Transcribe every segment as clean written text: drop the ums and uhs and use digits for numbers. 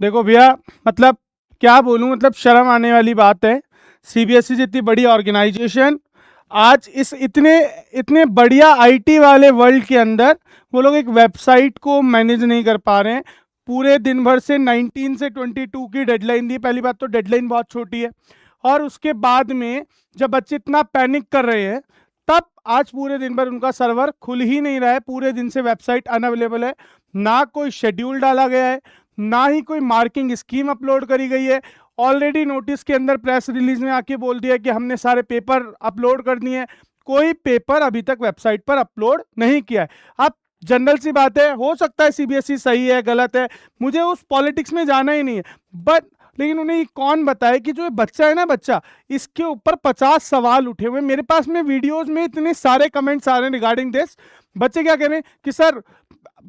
देखो भैया, मतलब क्या बोलूं, मतलब शर्म आने वाली बात है। सीबीएसई जितनी बड़ी ऑर्गेनाइजेशन आज इस इतने इतने बढ़िया आईटी वाले वर्ल्ड के अंदर वो लोग एक वेबसाइट को मैनेज नहीं कर पा रहे हैं। पूरे दिन भर से 19 से 22 की डेडलाइन दी। पहली बात तो डेडलाइन बहुत छोटी है, और उसके बाद में जब बच्चे इतना पैनिक कर रहे हैं, तब आज पूरे दिन भर उनका सर्वर खुल ही नहीं रहा है। पूरे दिन से वेबसाइट अनअवेलेबल है, ना कोई शेड्यूल डाला गया है, ना ही कोई मार्किंग स्कीम अपलोड करी गई है। ऑलरेडी नोटिस के अंदर प्रेस रिलीज में आके बोल दिया कि हमने सारे पेपर अपलोड कर दिए हैं। कोई पेपर अभी तक वेबसाइट पर अपलोड नहीं किया है। अब जनरल सी बात है, हो सकता है सीबीएसई सही है गलत है, मुझे उस पॉलिटिक्स में जाना ही नहीं है, बट लेकिन उन्हें ये कौन बताए कि जो ये बच्चा है ना, बच्चा इसके ऊपर 50 सवाल उठे हुए। मेरे पास में वीडियोस में इतने सारे कमेंट्स आ रहे हैं रिगार्डिंग दिस। बच्चे क्या कह रहे हैं कि सर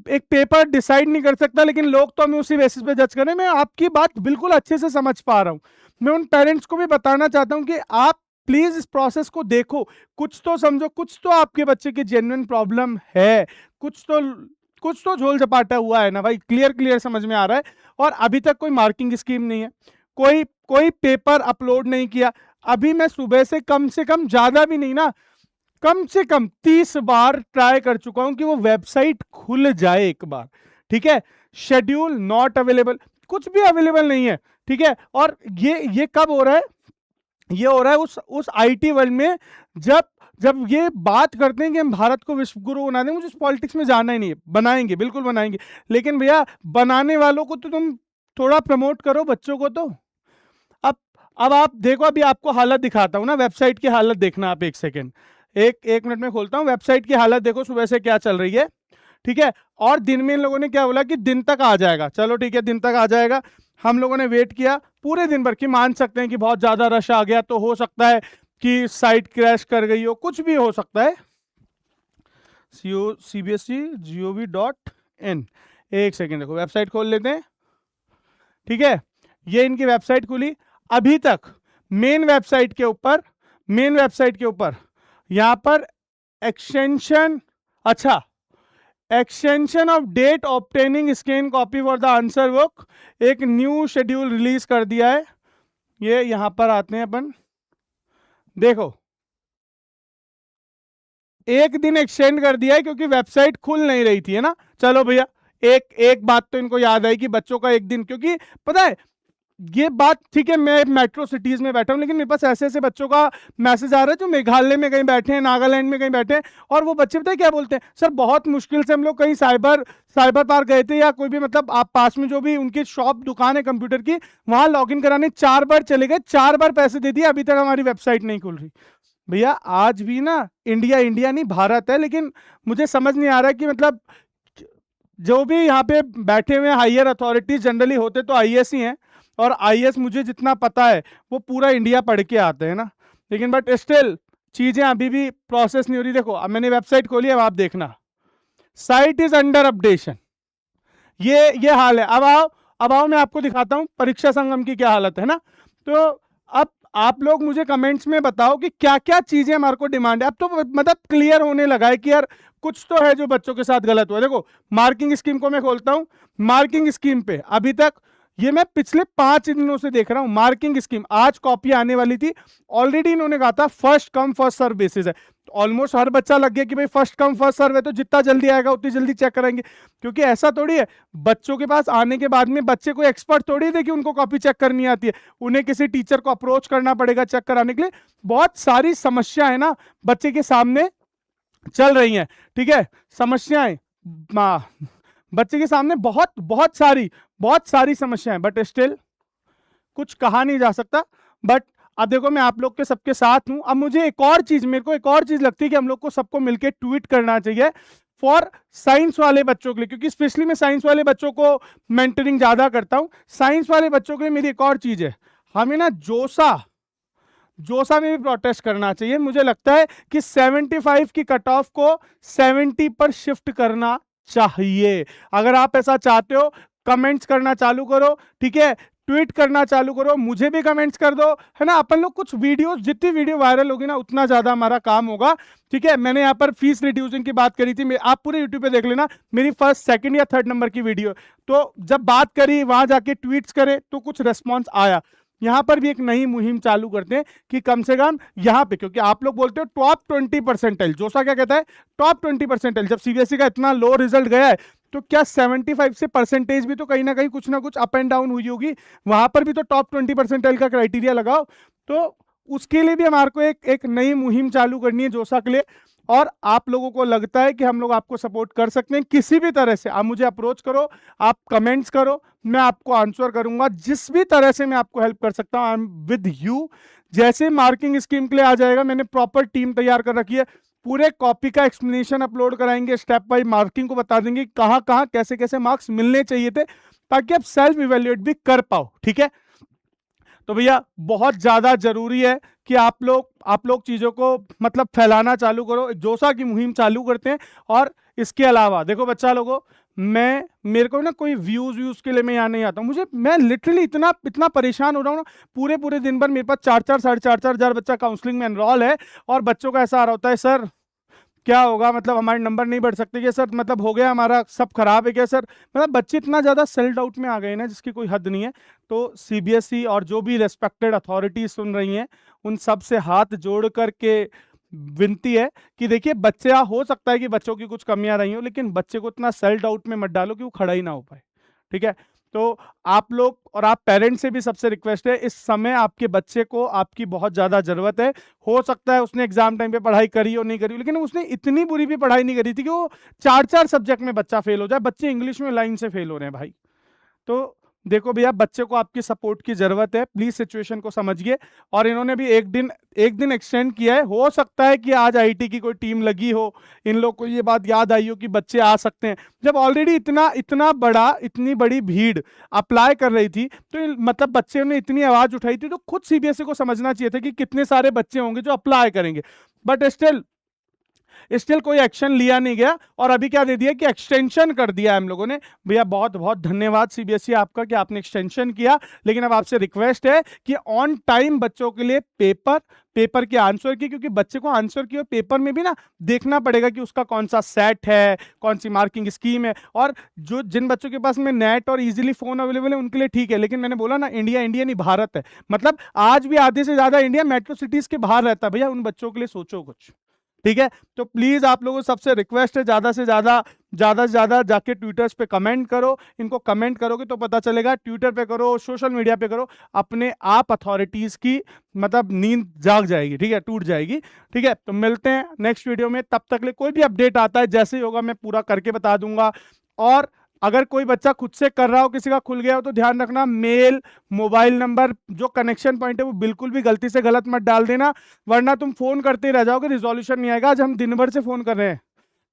एक पेपर डिसाइड नहीं कर सकता, लेकिन लोग तो हमें उसी बेसिस पे जज करें। मैं आपकी बात बिल्कुल अच्छे से समझ पा रहा हूं। मैं उन पेरेंट्स को भी बताना चाहता हूं कि आप प्लीज इस प्रोसेस को देखो, कुछ तो समझो, कुछ तो आपके बच्चे की जेन्युइन प्रॉब्लम है, कुछ तो झोल झपाटा हुआ है ना भाई। क्लियर क्लियर समझ में आ रहा है। और अभी तक कोई मार्किंग स्कीम नहीं है, कोई कोई पेपर अपलोड नहीं किया। अभी मैं सुबह से कम ज्यादा भी नहीं ना, कम से कम 30 बार ट्राई कर चुका हूं कि वो वेबसाइट खुल जाए एक बार। ठीक है, शेड्यूल नॉट अवेलेबल, कुछ भी अवेलेबल नहीं है। ठीक है, और ये कब हो रहा है? ये हो रहा है उस आईटी वर्ल्ड में, जब जब ये बात करते हैं कि हम भारत को विश्व गुरु बना देंगे। मुझे इस पॉलिटिक्स में जाना ही नहीं है। बनाएंगे, बिल्कुल बनाएंगे, लेकिन भैया बनाने वालों को तो तुम थोड़ा प्रमोट करो, बच्चों को तो। अब अब आप देखो, अभी आपको हालत दिखाता हूं ना, वेबसाइट की हालत देखना आप। एक सेकेंड, एक मिनट में खोलता हूं वेबसाइट की हालत। देखो सुबह से क्या चल रही है। ठीक है, और दिन में इन लोगों ने क्या बोला कि दिन तक आ जाएगा। चलो ठीक है, दिन तक आ जाएगा। हम लोगों ने वेट किया पूरे दिन भर की। मान सकते हैं कि बहुत ज्यादा रश आ गया तो हो सकता है कि साइट क्रैश कर गई हो, कुछ भी हो सकता है। cbsc.gov.in, एक सेकेंड देखो, वेबसाइट खोल लेते हैं। ठीक है, ये इनकी वेबसाइट खुली। अभी तक मेन वेबसाइट के ऊपर यहां पर एक्सटेंशन, अच्छा, extension of date obtaining scan copy for the answer book, एक न्यू शेड्यूल रिलीज कर दिया है। ये यहां पर आते हैं अपन, देखो एक दिन एक्सटेंड कर दिया है क्योंकि वेबसाइट खुल नहीं रही थी, है ना। चलो भैया, एक एक बात तो इनको याद आई कि बच्चों का एक दिन, क्योंकि पता है ये बात ठीक है, मैं मेट्रो सिटीज में बैठा हूं, लेकिन मेरे पास ऐसे ऐसे बच्चों का मैसेज आ रहा है जो मेघालय में कहीं बैठे हैं, नागालैंड में कहीं बैठे हैं, और वो बच्चे पता है क्या बोलते हैं, सर बहुत मुश्किल से हम लोग कहीं साइबर साइबर पार्क गए थे, या कोई भी मतलब आप पास में जो भी उनकी शॉप दुकान है कंप्यूटर की, वहां लॉगिन कराने 4 बार चले गए, 4 बार पैसे दे दिए, अभी तक हमारी वेबसाइट नहीं खुल रही। भैया आज भी ना, इंडिया इंडिया नहीं भारत है, लेकिन मुझे समझ नहीं आ रहा है कि मतलब जो भी यहाँ पे बैठे हुए हायर अथॉरिटीज जनरली होते तो आईएएस ही हैं, और आईएएस मुझे जितना पता है वो पूरा इंडिया पढ़ के आते हैं ना, लेकिन बट स्टिल चीजें अभी भी प्रोसेस नहीं हो रही। देखो अब मैंने वेबसाइट खोली, अब आप देखना, साइट इज अंडर अपडेशन, ये हाल है। अब आओ मैं आपको दिखाता हूं परीक्षा संगम की क्या हालत है ना। तो अब आप लोग मुझे कमेंट्स में बताओ कि क्या क्या चीजें हमारे को डिमांड है। अब तो मतलब क्लियर होने लगा है कि यार कुछ तो है जो बच्चों के साथ गलत हुआ। देखो मार्किंग स्कीम को मैं खोलता हूं, मार्किंग स्कीम पे अभी तक, ये मैं पिछले 5 दिनों से देख रहा हूं, मार्किंग स्कीम आज कॉपी आने वाली थी। ऑलरेडी इन्होंने कहा था first come first serve basis है। ऑलमोस्ट हर बच्चा लग गया कि भाई फर्स्ट कम फर्स्ट सर्व है, तो जितना जल्दी आएगा उतनी जल्दी चेक कराएंगे। क्योंकि ऐसा थोड़ी है बच्चों के पास आने के बाद में बच्चे कोई एक्सपर्ट थोड़ी थे कि उनको कॉपी चेक करनी आती है, उन्हें किसी टीचर को अप्रोच करना पड़ेगा चेक कराने के लिए। बहुत सारी समस्या है ना बच्चे के सामने चल रही हैं। ठीक है, समस्याएं बच्चे के सामने बहुत सारी समस्याएं, बट स्टिल कुछ कहा नहीं जा सकता। बट अब देखो मैं आप लोग के सबके साथ हूं। अब मुझे मेरे को एक और चीज लगती है कि हम लोग को सबको मिलकर ट्वीट करना चाहिए फॉर साइंस वाले बच्चों के लिए, क्योंकि स्पेशली मैं साइंस वाले बच्चों को मेंटरिंग ज्यादा करता हूं। साइंस वाले बच्चों के लिए मेरी एक और चीज है, हमें ना जोसा में भी प्रोटेस्ट करना चाहिए। मुझे लगता है कि 75 की कट ऑफ को 70 पर शिफ्ट करना चाहिए। अगर आप ऐसा चाहते हो कमेंट्स करना चालू करो। ठीक है, ट्वीट करना चालू करो, मुझे भी कमेंट्स कर दो, है ना। अपन लोग कुछ वीडियोस, जितनी वीडियो वायरल होगी ना उतना ज्यादा हमारा काम होगा, ठीक है। मैंने यहाँ पर फीस रिड्यूसिंग की बात करी थी, आप पूरे यूट्यूब पे देख लेना, मेरी फर्स्ट, सेकंड या थर्ड नंबर की वीडियो। तो जब बात करी, वहां जाके ट्वीट्स करे तो कुछ रिस्पॉन्स आया। यहां पर भी एक नई मुहिम चालू करते हैं कि कम से कम यहां पे, क्योंकि आप लोग बोलते हो टॉप 20%, जोसा क्या कहता है, टॉप 20%। जब सीबीएसई का इतना लो रिजल्ट गया है तो क्या 75 से परसेंटेज भी तो कहीं ना कहीं कुछ ना कुछ अप एंड डाउन हुई होगी, वहां पर भी तो टॉप 20% का क्राइटेरिया लगाओ। तो उसके लिए भी हमारे को एक नई मुहिम चालू करनी है जोसा के लिए। और आप लोगों को लगता है कि हम लोग आपको सपोर्ट कर सकते हैं किसी भी तरह से, आप मुझे अप्रोच करो, आप कमेंट्स करो, मैं आपको आंसर करूंगा, जिस भी तरह से मैं आपको हेल्प कर सकता हूं, आई एम विद यू। जैसे मार्किंग स्कीम के लिए आ जाएगा, मैंने प्रॉपर टीम तैयार कर रखी है, पूरे कॉपी का एक्सप्लेनेशन अपलोड कराएंगे, स्टेप बाय मार्किंग को बता देंगे कहां कहां कैसे कैसे मार्क्स मिलने चाहिए थे, ताकि आप सेल्फ इवेल्युएट भी कर पाओ, ठीक है। तो भैया बहुत ज्यादा जरूरी है कि आप लोग चीजों को मतलब फैलाना चालू करो, जोसा की मुहिम चालू करते हैं। और इसके अलावा देखो बच्चा लोगों, मेरे को ना कोई व्यूज के लिए मैं यहाँ नहीं आता हूँ, मैं लिटरली इतना परेशान हो रहा हूँ ना, पूरे दिन भर मेरे पास 4-4 साढ़े 4 हजार बच्चा काउंसलिंग में एनरोल है, और बच्चों का ऐसा आ रहा होता है, सर क्या होगा, मतलब हमारे नंबर नहीं बढ़ सकते क्या सर, मतलब हो गया हमारा, सब खराब है क्या सर। मतलब बच्चे इतना ज्यादा सेल्फ डाउट में आ गए ना जिसकी कोई हद नहीं है। तो सीबीएसई और जो भी रेस्पेक्टेड अथॉरिटी सुन रही हैं, उन सब से हाथ जोड़ करके विनती है कि देखिए, बच्चे, हो सकता है कि बच्चों की कुछ कमियां रही हो, लेकिन बच्चे को इतना सेल्फ डाउट में मत डालो कि वो खड़ा ही ना हो पाए, ठीक है। तो आप लोग और आप पेरेंट्स से भी सबसे रिक्वेस्ट है, इस समय आपके बच्चे को आपकी बहुत ज्यादा जरूरत है। हो सकता है उसने एग्जाम टाइम पे पढ़ाई करी हो नहीं करी, लेकिन उसने इतनी बुरी भी पढ़ाई नहीं करी थी कि वो 4-4 सब्जेक्ट में बच्चा फेल हो जाए। बच्चे इंग्लिश में लाइन से फेल हो रहे हैं भाई। तो देखो भैया, बच्चे को आपकी सपोर्ट की जरूरत है, प्लीज सिचुएशन को समझिए। और इन्होंने भी एक दिन एक्सटेंड किया है, हो सकता है कि आज आईटी की कोई टीम लगी हो, इन लोग को ये बात याद आई हो कि बच्चे आ सकते हैं। जब ऑलरेडी इतनी बड़ी भीड़ अप्लाई कर रही थी, तो मतलब बच्चे ने इतनी आवाज उठाई थी, तो खुद सीबीएसई को समझना चाहिए था कि कितने सारे बच्चे होंगे जो अप्लाई करेंगे। बट स्टिल कोई एक्शन लिया नहीं गया, और अभी क्या दे दिया कि एक्सटेंशन कर दिया हम लोगों ने। भैया बहुत बहुत धन्यवाद सीबीएसई आपका कि आपने एक्सटेंशन किया, लेकिन अब आपसे रिक्वेस्ट है कि ऑन टाइम बच्चों के लिए पेपर के आंसर की, क्योंकि बच्चे को आंसर की और पेपर में भी ना देखना पड़ेगा कि उसका कौन सा सेट है, कौन सी मार्किंग स्कीम है। और जिन बच्चों के पास में नेट और इजीली फोन अवेलेबल है उनके लिए ठीक है, लेकिन मैंने बोला ना, इंडिया नहीं भारत है, मतलब आज भी आधे से ज्यादा इंडिया मेट्रो सिटीज के बाहर रहता है। भैया उन बच्चों के लिए सोचो कुछ, ठीक है। तो प्लीज आप लोगों सबसे रिक्वेस्ट है, ज्यादा से ज्यादा जाके ट्विटर्स पे कमेंट करो। इनको कमेंट करोगे तो पता चलेगा, ट्विटर पे करो, सोशल मीडिया पे करो, अपने आप अथॉरिटीज की मतलब नींद जाग जाएगी, ठीक है, टूट जाएगी, ठीक है। तो मिलते हैं नेक्स्ट वीडियो में, तब तक ले कोई भी अपडेट आता है जैसे ही होगा मैं पूरा करके बता दूंगा। और अगर कोई बच्चा खुद से कर रहा हो, किसी का खुल गया हो, तो ध्यान रखना, मेल, मोबाइल नंबर, जो कनेक्शन पॉइंट है वो बिल्कुल भी गलती से गलत मत डाल देना, वरना तुम फोन करते रह जाओगे, रिजोल्यूशन नहीं आएगा। आज हम दिन भर से फोन कर रहे हैं,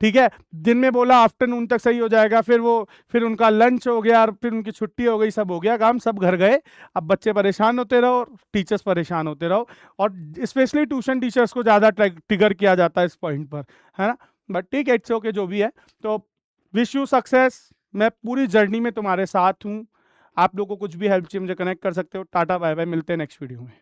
ठीक है, दिन में बोला आफ्टरनून तक सही हो जाएगा, फिर उनका लंच हो गया, फिर उनकी छुट्टी हो गई, सब हो गया काम, सब घर गए। अब बच्चे परेशान होते रहो और टीचर्स परेशान होते रहो, और स्पेशली ट्यूशन टीचर्स को ज्यादा ट्रिगर किया जाता है इस पॉइंट पर, है ना। बट ठीक है, इट्स ओके, जो भी है। तो विश यू सक्सेस, मैं पूरी जर्नी में तुम्हारे साथ हूं। आप लोगों को कुछ भी हेल्प चाहिए मुझे कनेक्ट कर सकते हो। टाटा बाय बाय, मिलते हैं नेक्स्ट वीडियो में।